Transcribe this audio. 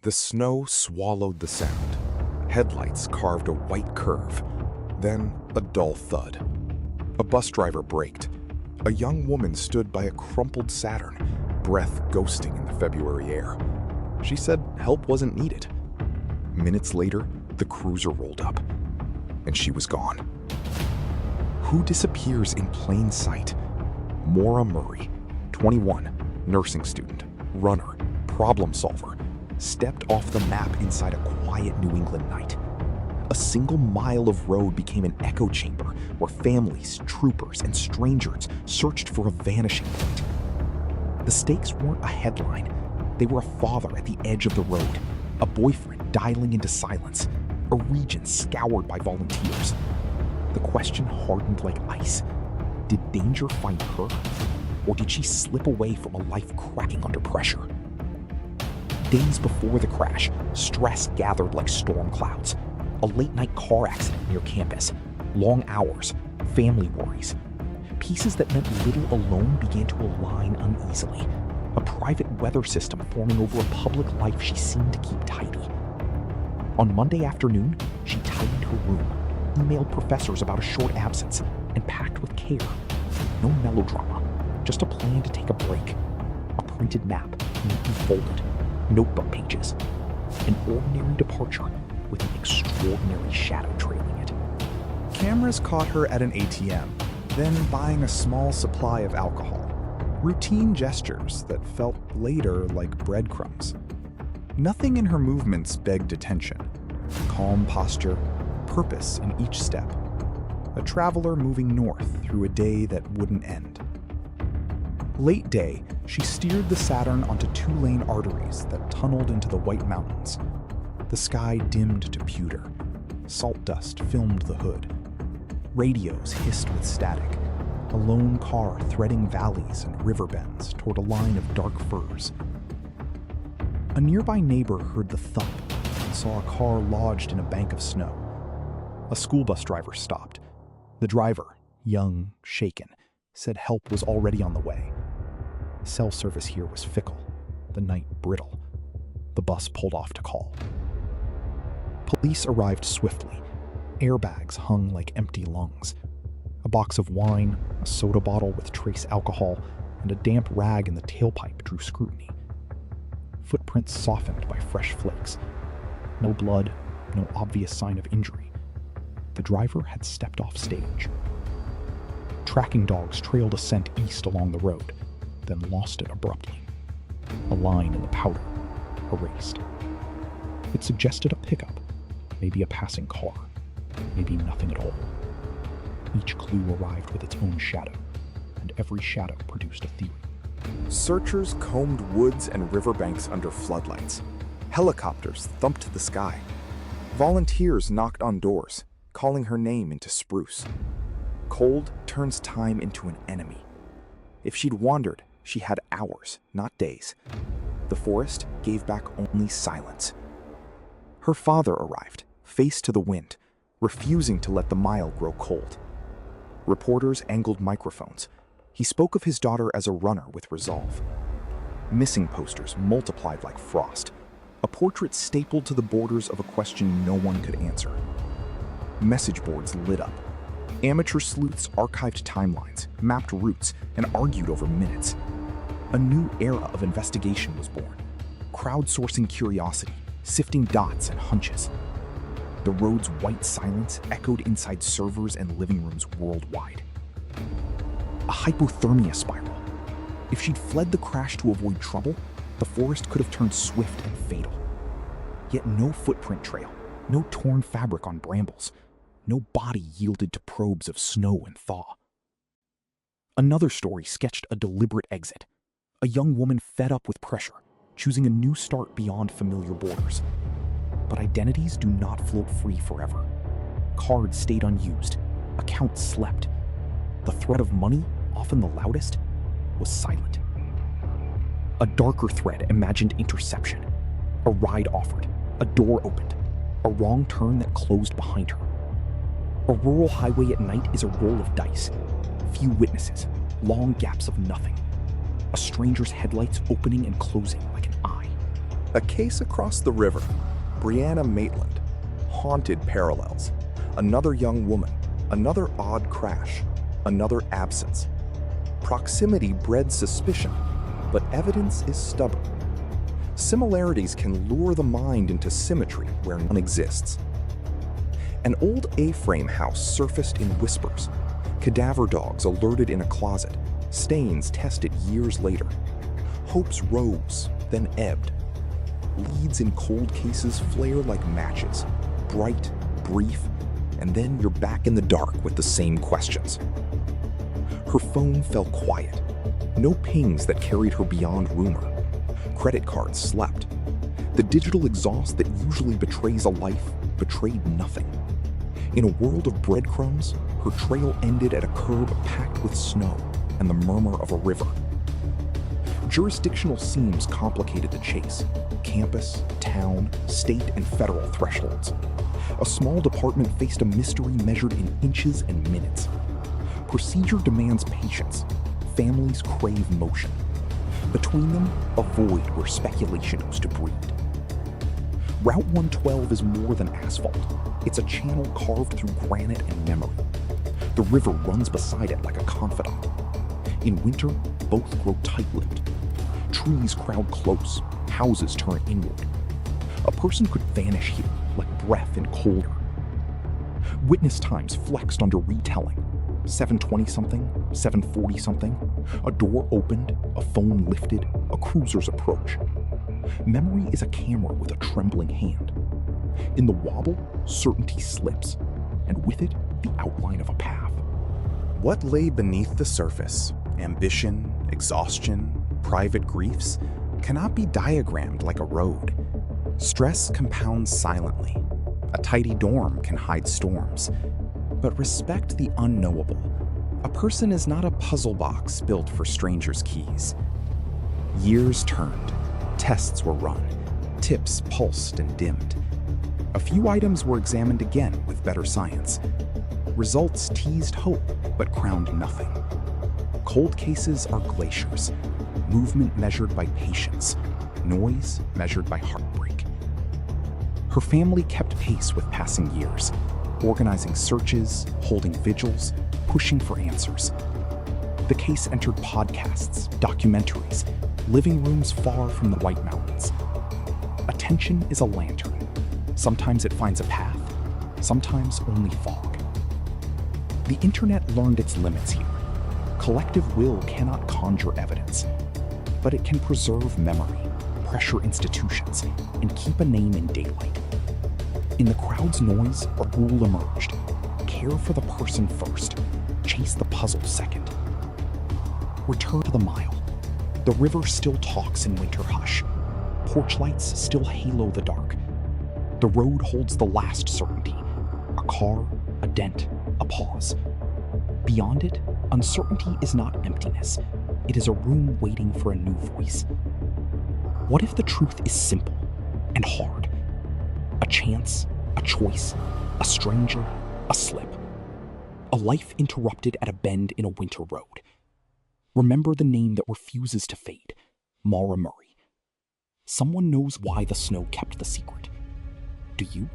The snow swallowed the sound. Headlights carved a white curve. Then a dull thud. A bus driver braked. A young woman stood by a crumpled Saturn, breath ghosting in the February air. She said help wasn't needed. Minutes later, the cruiser rolled up, and she was gone. Who disappears in plain sight? Maura Murray, 21, nursing student, runner, problem solver, stepped off the map inside a quiet New England night. A single mile of road became an echo chamber where families, troopers, and strangers searched for a vanishing point. The stakes weren't a headline. They were a father at the edge of the road, a boyfriend dialing into silence, a region scoured by volunteers. The question hardened like ice. Did danger find her? Or did she slip away from a life cracking under pressure? Days before the crash, stress gathered like storm clouds. A late-night car accident near campus, long hours, family worries. Pieces that meant little alone began to align uneasily. A private weather system forming over a public life she seemed to keep tidy. On Monday afternoon, she tidied her room, emailed professors about a short absence, and packed with care. No melodrama, just a plan to take a break. A printed map, neatly folded, notebook pages. An ordinary departure with an extraordinary shadow trailing it. Cameras caught her at an ATM, then buying a small supply of alcohol. Routine gestures that felt later like breadcrumbs. Nothing in her movements begged attention. Calm posture, purpose in each step. A traveler moving north through a day that wouldn't end. Late day, she steered the Saturn onto two-lane arteries that tunneled into the White Mountains. The sky dimmed to pewter. Salt dust filmed the hood. Radios hissed with static. A lone car threading valleys and river bends toward a line of dark firs. A nearby neighbor heard the thump and saw a car lodged in a bank of snow. A school bus driver stopped. The driver, young, shaken, said help was already on the way. Cell service here was fickle, the night brittle. The bus pulled off to call. Police arrived swiftly. Airbags hung like empty lungs. A box of wine, a soda bottle with trace alcohol, and a damp rag in the tailpipe drew scrutiny. Footprints softened by fresh flakes. No blood, no obvious sign of injury. The driver had stepped off stage. Tracking dogs trailed a scent east along the road, then lost it abruptly. A line in the powder, erased. It suggested a pickup, maybe a passing car, maybe nothing at all. Each clue arrived with its own shadow, and every shadow produced a theory. Searchers combed woods and riverbanks under floodlights. Helicopters thumped the sky. Volunteers knocked on doors, calling her name into spruce. Cold turns time into an enemy. If she'd wandered, she had hours, not days. The forest gave back only silence. Her father arrived, face to the wind, refusing to let the mile grow cold. Reporters angled microphones. He spoke of his daughter as a runner with resolve. Missing posters multiplied like frost. A portrait stapled to the borders of a question no one could answer. Message boards lit up. Amateur sleuths archived timelines, mapped routes, and argued over minutes. A new era of investigation was born, crowdsourcing curiosity, sifting dots and hunches. The road's white silence echoed inside servers and living rooms worldwide. A hypothermia spiral. If she'd fled the crash to avoid trouble, the forest could have turned swift and fatal. Yet no footprint trail, no torn fabric on brambles, no body yielded to probes of snow and thaw. Another story sketched a deliberate exit. A young woman fed up with pressure, choosing a new start beyond familiar borders. But identities do not float free forever. Cards stayed unused, accounts slept. The threat of money, often the loudest, was silent. A darker thread imagined interception. A ride offered, a door opened, a wrong turn that closed behind her. A rural highway at night is a roll of dice. Few witnesses, long gaps of nothing. A stranger's headlights opening and closing like an eye. A case across the river, Brianna Maitland. Haunted parallels. Another young woman, another odd crash, another absence. Proximity bred suspicion, but evidence is stubborn. Similarities can lure the mind into symmetry where none exists. An old A-frame house surfaced in whispers. Cadaver dogs alerted in a closet. Stains tested years later. Hopes rose, then ebbed. Leads in cold cases flare like matches. Bright, brief, and then you're back in the dark with the same questions. Her phone fell quiet. No pings that carried her beyond rumor. Credit cards slept. The digital exhaust that usually betrays a life betrayed nothing. In a world of breadcrumbs, her trail ended at a curb packed with snow and the murmur of a river. Jurisdictional seams complicated the chase. Campus, town, state, and federal thresholds. A small department faced a mystery measured in inches and minutes. Procedure demands patience. Families crave motion. Between them, a void where speculation goes to breed. Route 112 is more than asphalt. It's a channel carved through granite and memory. The river runs beside it like a confidant. In winter, both grow tight-lipped. Trees crowd close, houses turn inward. A person could vanish here like breath in cold air. Witness times flexed under retelling. 7:20-something, 7:40-something. A door opened, a phone lifted, a cruiser's approach. Memory is a camera with a trembling hand. In the wobble, certainty slips, and with it, the outline of a path. What lay beneath the surface, ambition, exhaustion, private griefs, cannot be diagrammed like a road. Stress compounds silently. A tidy dorm can hide storms. But respect the unknowable. A person is not a puzzle box built for strangers' keys. Years turned. Tests were run. Tips pulsed and dimmed. A few items were examined again with better science. Results teased hope, but crowned nothing. Cold cases are glaciers. Movement measured by patience. Noise measured by heartbreak. Her family kept pace with passing years, organizing searches, holding vigils, pushing for answers. The case entered podcasts, documentaries, living rooms far from the White Mountains. Attention is a lantern. Sometimes it finds a path, sometimes only fog. The internet learned its limits here. Collective will cannot conjure evidence, but it can preserve memory, pressure institutions, and keep a name in daylight. In the crowd's noise, a rule emerged. Care for the person first, chase the puzzle second. Return to the mile. The river still talks in winter hush. Porch lights still halo the dark. The road holds the last certainty. A car, a dent, a pause. Beyond it, uncertainty is not emptiness. It is a room waiting for a new voice. What if the truth is simple and hard? A chance, a choice, a stranger, a slip. A life interrupted at a bend in a winter road. Remember the name that refuses to fade, Maura Murray. Someone knows why the snow kept the secret. Do you?